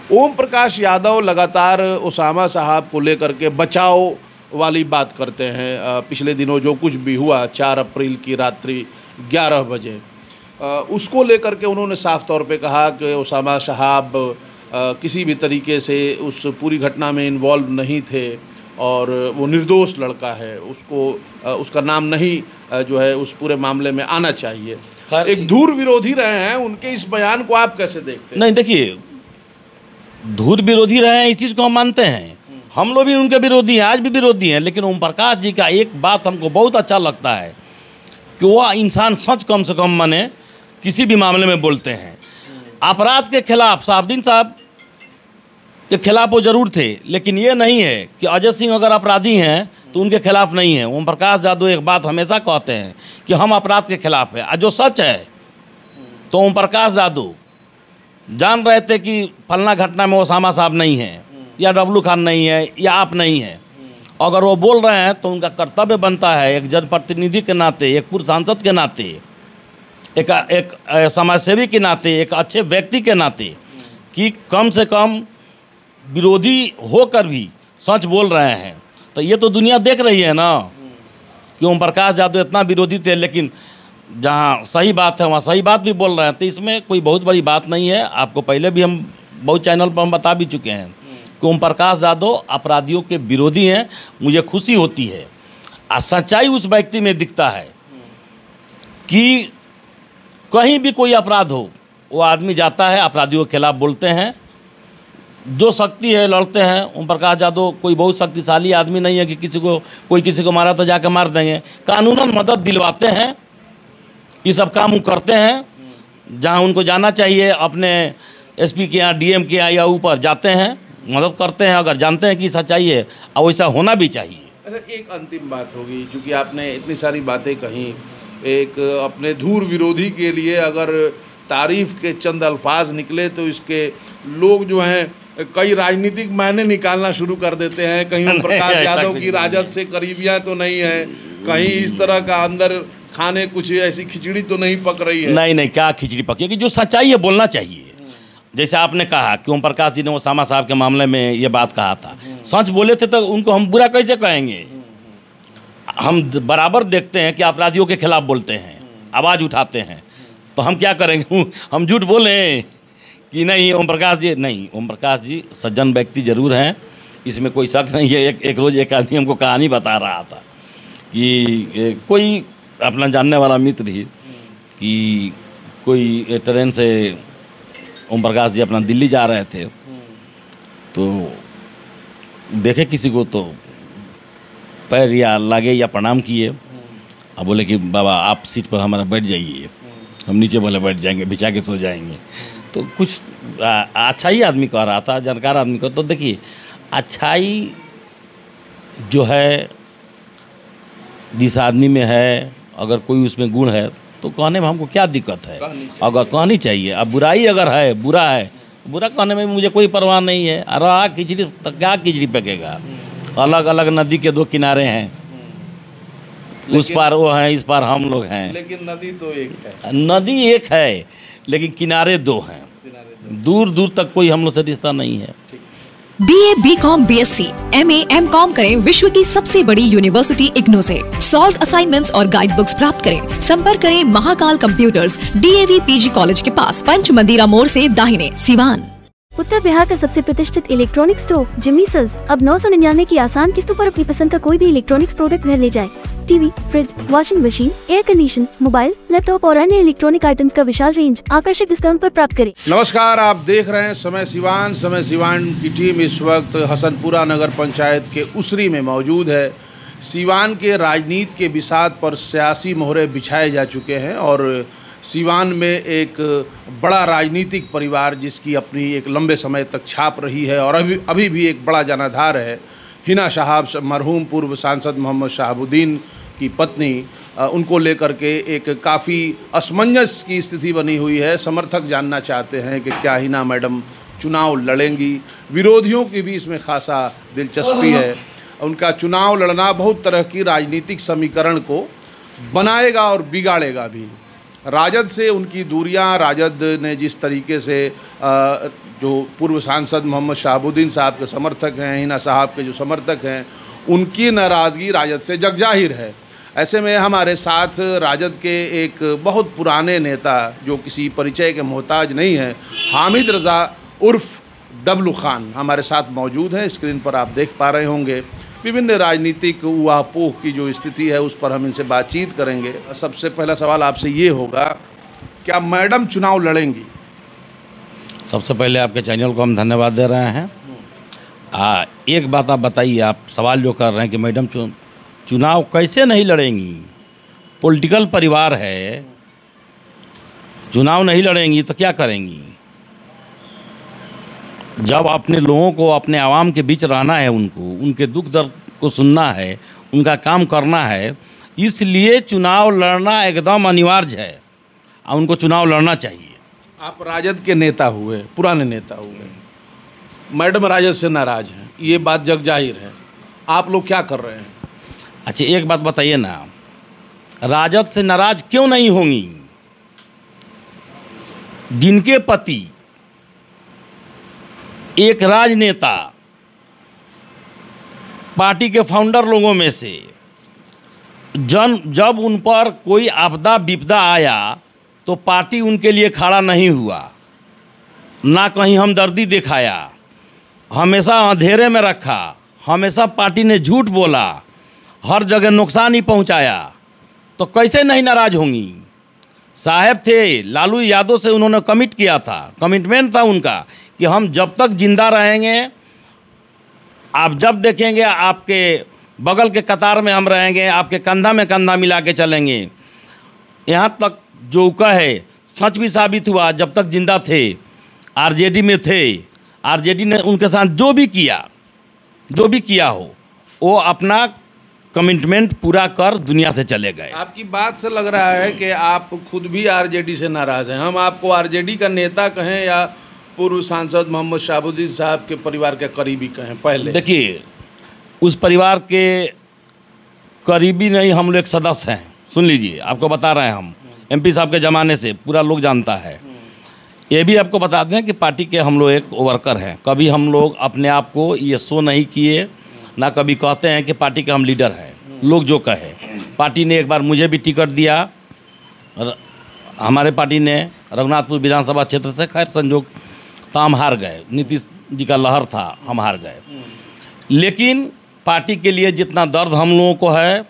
ओम प्रकाश यादव लगातार उसामा साहब को लेकर के बचाव वाली बात करते हैं। पिछले दिनों जो कुछ भी हुआ 4 अप्रैल की रात्रि 11 बजे, उसको लेकर के उन्होंने साफ तौर पे कहा कि उसामा साहब किसी भी तरीके से उस पूरी घटना में इन्वॉल्व नहीं थे और वो निर्दोष लड़का है, उसको उसका नाम नहीं जो है उस पूरे मामले में आना चाहिए। एक धूर विरोधी रहे हैं, उनके इस बयान को आप कैसे देखते हैं? नहीं, देखिए, धूर विरोधी रहे हैं इस चीज़ को हम मानते हैं, हम लोग भी उनके विरोधी हैं, आज भी विरोधी हैं। लेकिन ओम प्रकाश जी का एक बात हमको बहुत अच्छा लगता है कि वह इंसान सच कम से कम माने किसी भी मामले में बोलते हैं। अपराध के खिलाफ साहबुद्दीन साहब के खिलाफ वो जरूर थे, लेकिन ये नहीं है कि अजय सिंह अगर अपराधी हैं तो उनके खिलाफ नहीं है। ओम प्रकाश यादव एक बात हमेशा कहते हैं कि हम अपराध के खिलाफ है, जो सच है। तो ओम प्रकाश यादव जान रहे थे कि फलना घटना में उसामा साहब नहीं है, या डब्लू खान नहीं है, या आप नहीं है। अगर वो बोल रहे हैं तो उनका कर्तव्य बनता है एक जनप्रतिनिधि के नाते, एक पूर्व सांसद के नाते, एक समाजसेवी के नाते, एक अच्छे व्यक्ति के नाते, कि कम से कम विरोधी होकर भी सच बोल रहे हैं। तो ये तो दुनिया देख रही है ना कि ओम प्रकाश यादव इतना विरोधी थे, लेकिन जहाँ सही बात है वहाँ सही बात भी बोल रहे हैं। तो इसमें कोई बहुत बड़ी बात नहीं है। आपको पहले भी हम बहुत चैनल पर हम बता भी चुके हैं कि ओम प्रकाश यादव अपराधियों के विरोधी हैं। मुझे खुशी होती है और सच्चाई उस व्यक्ति में दिखता है कि कहीं भी कोई अपराध हो, वो आदमी जाता है, अपराधियों के खिलाफ बोलते हैं, जो शक्ति है लड़ते हैं। ओम प्रकाश यादव कोई बहुत शक्तिशाली आदमी नहीं है कि कोई किसी को मारा तो जाकर मार देंगे। कानूनन मदद दिलवाते हैं, ये सब काम वो करते हैं। जहाँ उनको जाना चाहिए अपने एसपी के यहाँ, डीएम के यहाँ या ऊपर जाते हैं, मदद करते हैं अगर जानते हैं कि सच्चाई है, और वैसा होना भी चाहिए। अच्छा, एक अंतिम बात होगी, चूँकि आपने इतनी सारी बातें कहीं, एक अपने धूर विरोधी के लिए अगर तारीफ़ के चंद अल्फाज निकले तो इसके लोग जो हैं कई राजनीतिक मायने निकालना शुरू कर देते हैं। कहीं ओम प्रकाश यादव की राजद से करीबियाँ तो नहीं है, कहीं इस तरह का अंदर खाने कुछ ऐसी खिचड़ी तो नहीं पक रही है। नहीं, क्या खिचड़ी पकेगी? जो सच्चाई है बोलना चाहिए। जैसे आपने कहा कि ओम प्रकाश जी ने उसामा साहब के मामले में ये बात कहा था, सच बोले थे तो उनको हम बुरा कैसे कहेंगे? हम बराबर देखते हैं कि अपराधियों के खिलाफ बोलते हैं, आवाज़ उठाते हैं, तो हम क्या करेंगे? हम झूठ बोलें कि नहीं ओम प्रकाश जी? नहीं, ओम प्रकाश जी सज्जन व्यक्ति जरूर हैं, इसमें कोई शक नहीं है। एक रोज़ एक आदमी हमको कहानी बता रहा था कि कोई अपना जानने वाला मित्र ही कि कोई ट्रेन से ओम प्रकाश जी अपना दिल्ली जा रहे थे, तो देखे किसी को तो पैर या लागे या प्रणाम किए, अब बोले कि बाबा आप सीट पर हमारा बैठ जाइए। हम नीचे बोले बैठ जाएंगे, बिछा के सो जाएंगे। तो कुछ अच्छा ही आदमी कह रहा था, जानकार आदमी का। तो देखिए, अच्छाई जो है जिस आदमी में है, अगर कोई उसमें गुण है तो कहने में हमको क्या दिक्कत है? अगर कहनी चाहिए। अब बुराई अगर है, बुरा है, बुरा कहने में मुझे कोई परवाह नहीं है। अरे खिचड़ी तो क्या खिचड़ी पकेगा? अलग अलग नदी के 2 किनारे हैं, उस पार वो हैं, इस पार हम लोग हैं, लेकिन नदी तो एक है। नदी एक है, लेकिन किनारे 2 हैं। दूर दूर तक कोई हम लोग से रिश्ता नहीं है। BA, BCom, BSc, MA, MCom करें विश्व की सबसे बड़ी यूनिवर्सिटी इग्नू से। सॉल्व असाइनमेंट्स और गाइड बुक्स प्राप्त करें। संपर्क करें Mahakal computers, DAV PG college के पास, पंच मंदिरा मोड़ से दाहिने, सिवान। उत्तर बिहार का सबसे प्रतिष्ठित इलेक्ट्रॉनिक स्टोर जिम्नीसल्स अब 999 की आसान किस्तों पर अपनी पसंद का कोई भी इलेक्ट्रॉनिक्स प्रोडक्ट घर ले जाए। TV, fridge, washing machine, air condition, mobile, laptop और अन्य इलेक्ट्रॉनिक आइटम्स का विशाल रेंज आकर्षक डिस्काउंट पर प्राप्त करें। नमस्कार, आप देख रहे हैं समय सिवान। समय सिवान की टीम इस वक्त हसनपुरा नगर पंचायत के उसरी में मौजूद है। सिवान के राजनीति के बिसात पर सियासी मोहरे बिछाए जा चुके हैं और सिवान में एक बड़ा राजनीतिक परिवार जिसकी अपनी एक लंबे समय तक छाप रही है और अभी भी एक बड़ा जनाधार है। हिना साहब, मरहूम पूर्व सांसद मोहम्मद शहाबुद्दीन की पत्नी, उनको लेकर के एक काफ़ी असमंजस की स्थिति बनी हुई है। समर्थक जानना चाहते हैं कि क्या हिना मैडम चुनाव लड़ेंगी। विरोधियों की भी इसमें खासा दिलचस्पी है। उनका चुनाव लड़ना बहुत तरह की राजनीतिक समीकरण को बनाएगा और बिगाड़ेगा भी। राजद से उनकी दूरियां, राजद ने जिस तरीके से जो पूर्व सांसद मोहम्मद शहाबुद्दीन साहब के समर्थक हैं, हिना साहब के जो समर्थक हैं, उनकी नाराज़गी राजद से जगजाहिर है। ऐसे में हमारे साथ राजद के एक बहुत पुराने नेता जो किसी परिचय के मोहताज नहीं हैं, हामिद रज़ा उर्फ डब्लू खान हमारे साथ मौजूद हैं। स्क्रीन पर आप देख पा रहे होंगे। विभिन्न राजनीतिक ऊहापोह की जो स्थिति है उस पर हम इनसे बातचीत करेंगे। सबसे पहला सवाल आपसे ये होगा, क्या मैडम चुनाव लड़ेंगी? सबसे पहले आपके चैनल को हम धन्यवाद दे रहे हैं। एक बात आप बताइए, आप सवाल जो कर रहे हैं कि मैडम चुनाव कैसे नहीं लड़ेंगी? पॉलिटिकल परिवार है, चुनाव नहीं लड़ेंगी तो क्या करेंगी? जब अपने लोगों को, अपने आवाम के बीच रहना है, उनको उनके दुख दर्द को सुनना है, उनका काम करना है, इसलिए चुनाव लड़ना एकदम अनिवार्य है और उनको चुनाव लड़ना चाहिए। आप राजद के नेता हुए, पुराने नेता हुए, मैडम राजद से नाराज हैं, ये बात जगजाहिर है। आप लोग क्या कर रहे हैं? अच्छा, एक बात बताइए ना, राजद से नाराज क्यों नहीं होंगी? जिनके पति एक राजनेता, पार्टी के फाउंडर लोगों में से, जब उन पर कोई आपदा विपदा आया तो पार्टी उनके लिए खड़ा नहीं हुआ, ना कहीं हमदर्दी दिखाया, हमेशा अंधेरे में रखा, हमेशा पार्टी ने झूठ बोला, हर जगह नुकसान ही पहुंचाया, तो कैसे नहीं नाराज होंगी? साहब थे, लालू यादव से उन्होंने कमिट किया था, कमिटमेंट था उनका कि हम जब तक जिंदा रहेंगे, आप जब देखेंगे आपके बगल के कतार में हम रहेंगे, आपके कंधा में कंधा मिला के चलेंगे। यहाँ तक जो कहे सच भी साबित हुआ। जब तक जिंदा थे, आरजेडी में थे, आरजेडी ने उनके साथ जो भी किया हो, वो अपना कमिटमेंट पूरा कर दुनिया से चले गए। आपकी बात से लग रहा है कि आप खुद भी आरजेडी से नाराज़ हैं। हम आपको आरजेडी का नेता कहें या पूर्व सांसद मोहम्मद शहाबुद्दीन साहब के परिवार के करीबी कहें? पहले देखिए, उस परिवार के करीबी नहीं, हम लोग एक सदस्य हैं। सुन लीजिए, आपको बता रहे हैं, हम एमपी साहब के ज़माने से पूरा लोग जानता है। ये भी आपको बता दें कि पार्टी के हम लोग एक वर्कर हैं। कभी हम लोग अपने आप को ये शो नहीं किए, ना कभी कहते हैं कि पार्टी के हम लीडर हैं। लोग जो कहे, पार्टी ने एक बार मुझे भी टिकट दिया, हमारे पार्टी ने रघुनाथपुर विधानसभा क्षेत्र से, खैर संजोग तो हम हार गए, नीतीश जी का लहर था, हम हार गए। लेकिन पार्टी के लिए जितना दर्द हम लोगों को है,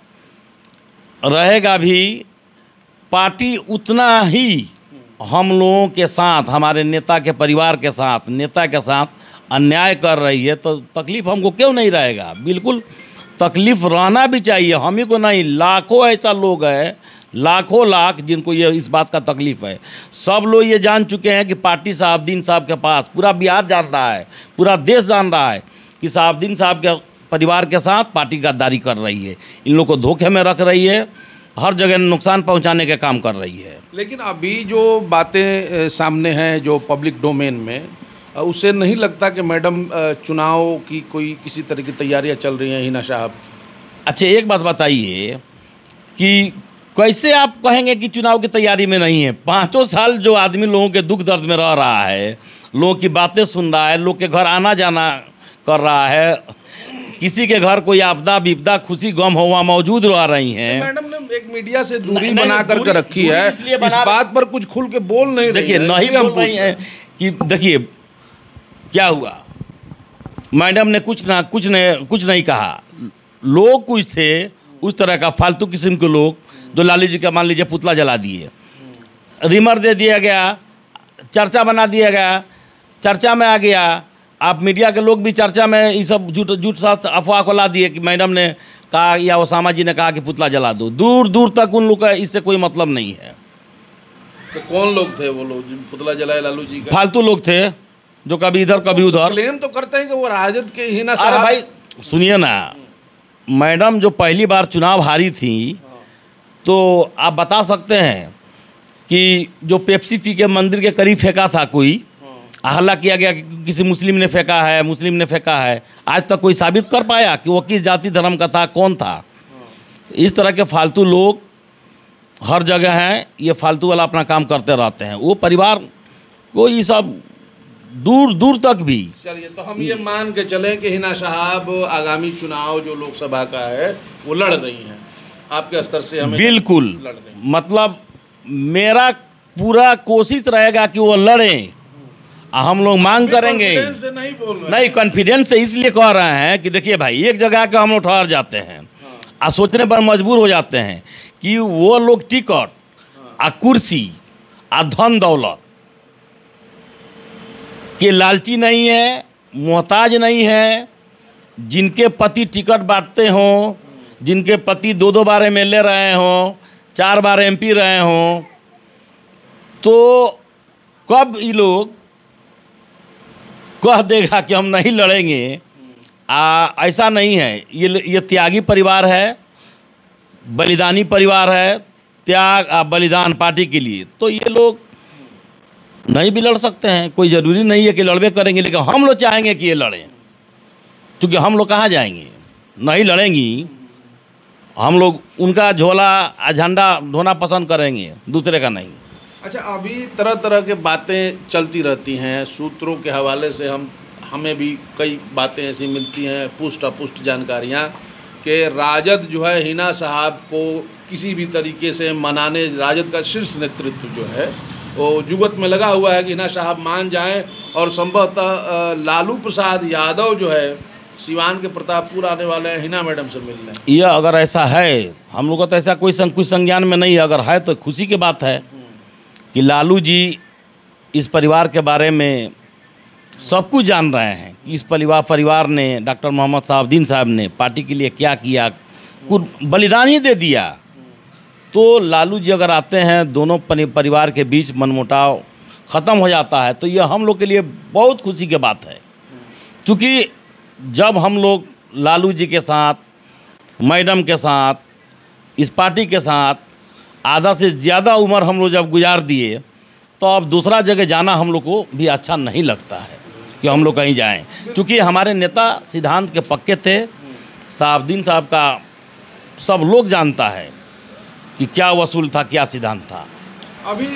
रहेगा भी, पार्टी उतना ही हम लोगों के साथ, हमारे नेता के परिवार के साथ, नेता के साथ अन्याय कर रही है, तो तकलीफ़ हमको क्यों नहीं रहेगा? बिल्कुल तकलीफ़ रहना भी चाहिए। हम ही को नहीं, लाखों ऐसा लोग हैं, लाखों लाख, जिनको ये इस बात का तकलीफ़ है। सब लोग ये जान चुके हैं कि पार्टी शहाबुद्दीन साहब के पास, पूरा बिहार जान रहा है, पूरा देश जान रहा है कि शहाबुद्दीन साहब के परिवार के साथ पार्टी गद्दारी कर रही है, इन लोग को धोखे में रख रही है, हर जगह नुकसान पहुंचाने के काम कर रही है। लेकिन अभी जो बातें सामने हैं, जो पब्लिक डोमेन में, उससे नहीं लगता कि मैडम चुनाव की कोई किसी तरह की तैयारियां चल रही हैं हिना साहब की? अच्छा, एक बात बताइए कि कैसे आप कहेंगे कि चुनाव की तैयारी में नहीं है? 5 साल जो आदमी लोगों के दुख दर्द में रह रहा है, लोगों की बातें सुन रहा है, लोग के घर आना जाना कर रहा है, किसी के घर कोई आपदा विपदा, खुशी गम हो, वहाँ मौजूद रह रही हैं। मैडम ने एक मीडिया से दूरी बना करके रखी है, इस बात पर कुछ खुल के बोल नहीं रही है। देखिए, नहीं बोल रही है कि देखिए क्या हुआ, मैडम ने कुछ नहीं कहा। लोग कुछ थे उस तरह का फालतू किस्म के लोग, जो लालू जी का मान लीजिए पुतला जला दिए, रिमर दे दिया गया, चर्चा बना दिया गया, चर्चा में आ गया। आप मीडिया के लोग भी चर्चा में ये सब झूठ साथ अफवाह को ला दिए कि मैडम ने कहा या ओसामा जी ने कहा कि पुतला जला दो। दूर दूर तक उन लोग का इससे कोई मतलब नहीं है। तो कौन लोग थे वो लोग पुतला जलाए लालू जी का? फालतू लोग थे जो कभी इधर कभी उधर। क्लेम तो करते हैं कि वो राजद के हिना साहब। भाई सुनिए ना, मैडम जो पहली बार चुनाव हारी थी, तो आप बता सकते हैं कि जो पेप्सी पी के मंदिर के करीब फेंका था, कोई हल्ला किया गया कि किसी मुस्लिम ने फेंका है, आज तक कोई साबित कर पाया कि वो किस जाति धर्म का था, कौन था? इस तरह के फालतू लोग हर जगह हैं, ये फालतू वाला अपना काम करते रहते हैं। वो परिवार को ये सब दूर दूर तक भी। चलिए, तो हम ये मान के चलें कि हिना साहब आगामी चुनाव जो लोकसभा का है वो लड़ रही हैं, आपके स्तर से हमें बिल्कुल लड़ रही हैं। मतलब मेरा पूरा कोशिश रहेगा कि वो लड़ें, हम लोग मांग करेंगे। कॉन्फिडेंस से नहीं बोल रहे नहीं, कॉन्फिडेंस से इसलिए कह रहे हैं कि देखिए भाई, एक जगह के हम लोग ठहर जाते हैं और सोचने पर मजबूर हो जाते हैं कि वो लोग टिकट आ कुर्सी आ धन दौलत के लालची नहीं है, मोहताज नहीं है। जिनके पति टिकट बांटते हों, जिनके पति 2-2 बार MLA रहे हों, 4 बार MP रहे हों, तो कब ये लोग कह देगा कि हम नहीं लड़ेंगे? ऐसा नहीं है। ये त्यागी परिवार है, बलिदानी परिवार है, त्याग बलिदान पार्टी के लिए। तो ये लोग नहीं भी लड़ सकते हैं, कोई ज़रूरी नहीं है कि लड़बे करेंगे, लेकिन हम लोग चाहेंगे कि ये लड़ें, क्योंकि हम लोग कहाँ जाएंगे? नहीं लड़ेंगी, हम लोग उनका झोला झंडा ढोना पसंद करेंगे, दूसरे का नहीं। अच्छा, अभी तरह तरह के बातें चलती रहती हैं, सूत्रों के हवाले से हमें भी कई बातें ऐसी मिलती हैं, पुष्ट अपुष्ट जानकारियाँ, कि राजद जो है हिना साहब को किसी भी तरीके से मनाने, राजद का शीर्ष नेतृत्व जो है वो जुगत में लगा हुआ है कि हिना साहब मान जाएं, और संभवतः लालू प्रसाद यादव जो है सिवान के प्रतापपुर आने वाले हैं हिना मैडम से मिलने। यह अगर ऐसा है, हम लोग का तो ऐसा कोई संज्ञान में नहीं है, अगर है तो खुशी की बात है कि लालू जी इस परिवार के बारे में सब कुछ जान रहे हैं। इस परिवार ने, डॉक्टर मोहम्मद शहाबुद्दीन साहब ने पार्टी के लिए क्या किया, कुछ बलिदान ही दे दिया। तो लालू जी अगर आते हैं, दोनों परिवार के बीच मनमुटाव ख़त्म हो जाता है, तो यह हम लोग के लिए बहुत खुशी की बात है। क्योंकि जब हम लोग लालू जी के साथ, मैडम के साथ, इस पार्टी के साथ आधा से ज़्यादा उम्र हम लोग जब गुजार दिए, तो अब दूसरा जगह जाना हम लोग को भी अच्छा नहीं लगता है कि हम लोग कहीं जाएं। क्योंकि हमारे नेता सिद्धांत के पक्के थे, शहाबुद्दीन साहब का सब लोग जानता है कि क्या वसूल था, क्या सिद्धांत था। अभी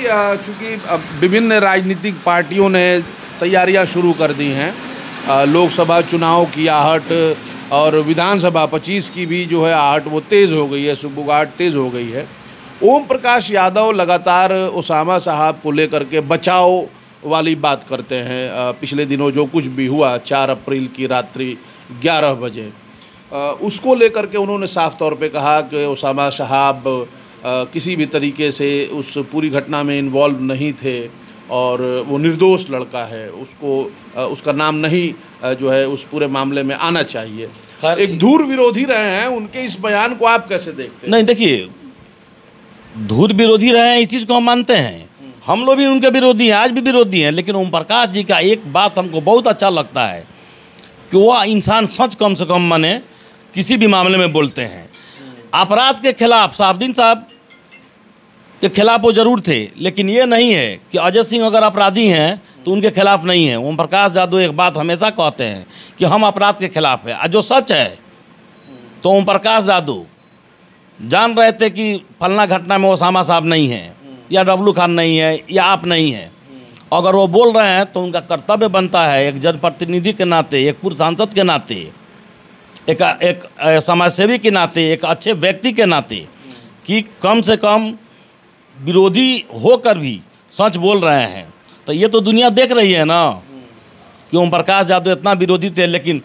चूँकि विभिन्न राजनीतिक पार्टियों ने तैयारियां शुरू कर दी हैं, लोकसभा चुनाव की आहट और विधानसभा 25 की भी जो है आहट वो तेज़ हो गई है, सुगबुगाहट तेज़ हो गई है। ओम प्रकाश यादव लगातार ओसामा साहब को लेकर के बचाव वाली बात करते हैं। पिछले दिनों जो कुछ भी हुआ 4 अप्रैल की रात्रि 11 बजे, उसको लेकर के उन्होंने साफ तौर पे कहा कि ओसामा साहब किसी भी तरीके से उस पूरी घटना में इन्वॉल्व नहीं थे और वो निर्दोष लड़का है, उसको उसका नाम नहीं जो है उस पूरे मामले में आना चाहिए। एक धूर विरोधी रहे हैं, उनके इस बयान को आप कैसे देखते हैं? नहीं, देखिए, धूर विरोधी रहे हैं, इस चीज़ को हम मानते हैं। हम लोग भी उनके विरोधी हैं, आज भी विरोधी हैं। लेकिन ओम प्रकाश जी का एक बात हमको बहुत अच्छा लगता है कि वह इंसान सच कम से कम माने किसी भी मामले में बोलते हैं। अपराध के खिलाफ शहाबुद्दीन साहब के खिलाफ वो जरूर थे, लेकिन ये नहीं है कि अजय सिंह अगर अपराधी हैं तो उनके खिलाफ नहीं है। ओम प्रकाश यादव एक बात हमेशा कहते हैं कि हम अपराध के खिलाफ है, और जो सच है तो ओम प्रकाश यादव जान रहे थे कि फलना घटना में ओसामा साहब नहीं है, या डब्लू खान नहीं है, या आप नहीं है। अगर वो बोल रहे हैं तो उनका कर्तव्य बनता है, एक जनप्रतिनिधि के नाते, एक पूर्व सांसद के नाते, एक समाजसेवी के नाते, एक अच्छे व्यक्ति के नाते, कि कम से कम विरोधी होकर भी सच बोल रहे हैं। तो ये तो दुनिया देख रही है ना कि ओम प्रकाश यादव इतना विरोधी थे, लेकिन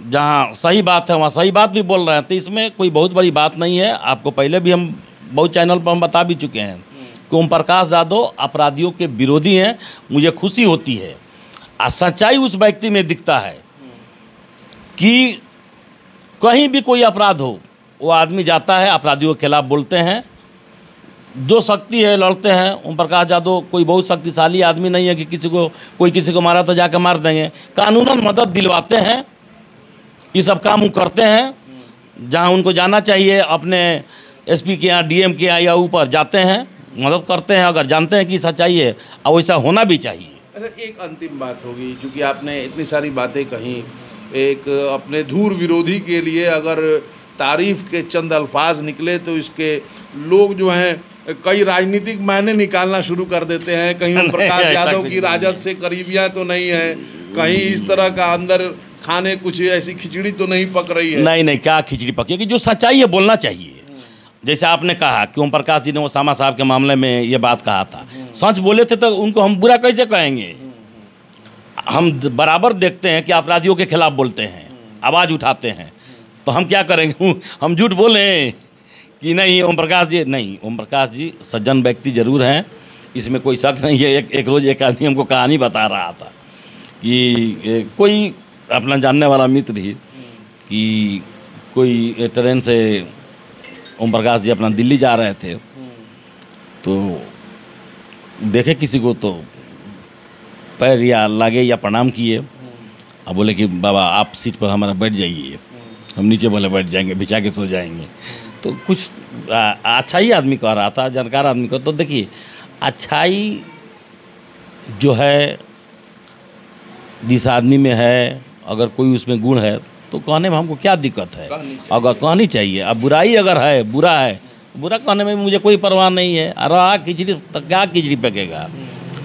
जहाँ सही बात है वहाँ सही बात भी बोल रहे हैं। तो इसमें कोई बहुत बड़ी बात नहीं है। आपको पहले भी हम बहुत चैनल पर हम बता भी चुके हैं कि ओम प्रकाश यादव अपराधियों के विरोधी हैं। मुझे खुशी होती है, और सच्चाई उस व्यक्ति में दिखता है कि कहीं भी कोई अपराध हो, वो आदमी जाता है, अपराधियों के खिलाफ बोलते हैं, जो शक्ति है लड़ते हैं। ओम प्रकाश यादव कोई बहुत शक्तिशाली आदमी नहीं है कि कोई किसी को मारा तो जाकर मार देंगे। कानूनन मदद दिलवाते हैं, ये सब काम वो करते हैं। जहाँ उनको जाना चाहिए, अपने SP के यहाँ, DM के यहाँ या ऊपर जाते हैं, मदद करते हैं, अगर जानते हैं कि सच्चाई है, और वैसा होना भी चाहिए। अच्छा, एक अंतिम बात होगी, चूँकि आपने इतनी सारी बातें कहीं, एक अपने धूर विरोधी के लिए अगर तारीफ़ के चंद अल्फाज निकले तो इसके लोग जो हैं कई राजनीतिक मायने निकालना शुरू कर देते हैं। कहीं ओम प्रकाश ऐसा यादव कुछ की नहीं राजद से करीबियां तो नहीं है, कहीं इस तरह का अंदर खाने कुछ ऐसी खिचड़ी तो नहीं पक रही है। नहीं नहीं, क्या खिचड़ी पकी, कि जो सच्चाई है बोलना चाहिए। जैसे आपने कहा कि ओम प्रकाश जी ने वो सामा साहब के मामले में ये बात कहा था, सच बोले थे तो उनको हम बुरा कैसे कहेंगे। हम बराबर देखते हैं कि अपराधियों के खिलाफ बोलते हैं, आवाज़ उठाते हैं, तो हम क्या करेंगे, हम झूठ बोलें कि नहीं ओम प्रकाश जी, नहीं, ओम प्रकाश जी सज्जन व्यक्ति जरूर हैं, इसमें कोई शक नहीं है। एक रोज़ एक आदमी हमको कहानी बता रहा था कि कोई अपना जानने वाला मित्र ही कि कोई ट्रेन से ओम प्रकाश जी अपना दिल्ली जा रहे थे, तो देखे किसी को तो पैर या लागे या प्रणाम किए, अब बोले कि बाबा आप सीट पर हमारा बैठ जाइए। हम नीचे बोले बैठ जाएंगे, बिछा के सो जाएंगे। तो कुछ अच्छा ही आदमी कह रहा था, जानकार आदमी को। तो देखिए, अच्छाई जो है जिस आदमी में है, अगर कोई उसमें गुण है तो कहने में हमको क्या दिक्कत है, अगर कहनी चाहिए। अब बुराई अगर है, बुरा है, बुरा कहने में मुझे कोई परवाह नहीं है। अरे खिचड़ी तो क्या खिचड़ी पकेगा,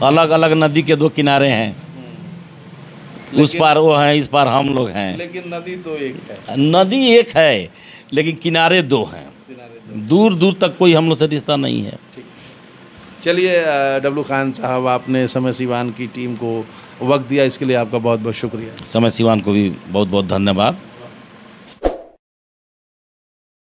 अलग अलग नदी के दो किनारे हैं, उस पार वो हैं, इस पार हम लोग हैं, लेकिन नदी तो एक है। नदी एक है लेकिन किनारे दो हैं, दूर दूर तक कोई हम लोग से रिश्ता नहीं है। चलिए डब्लू खान साहब, आपने समय सिवान की टीम को वक्त दिया, इसके लिए आपका बहुत बहुत शुक्रिया। समय सिवान को भी बहुत बहुत धन्यवाद।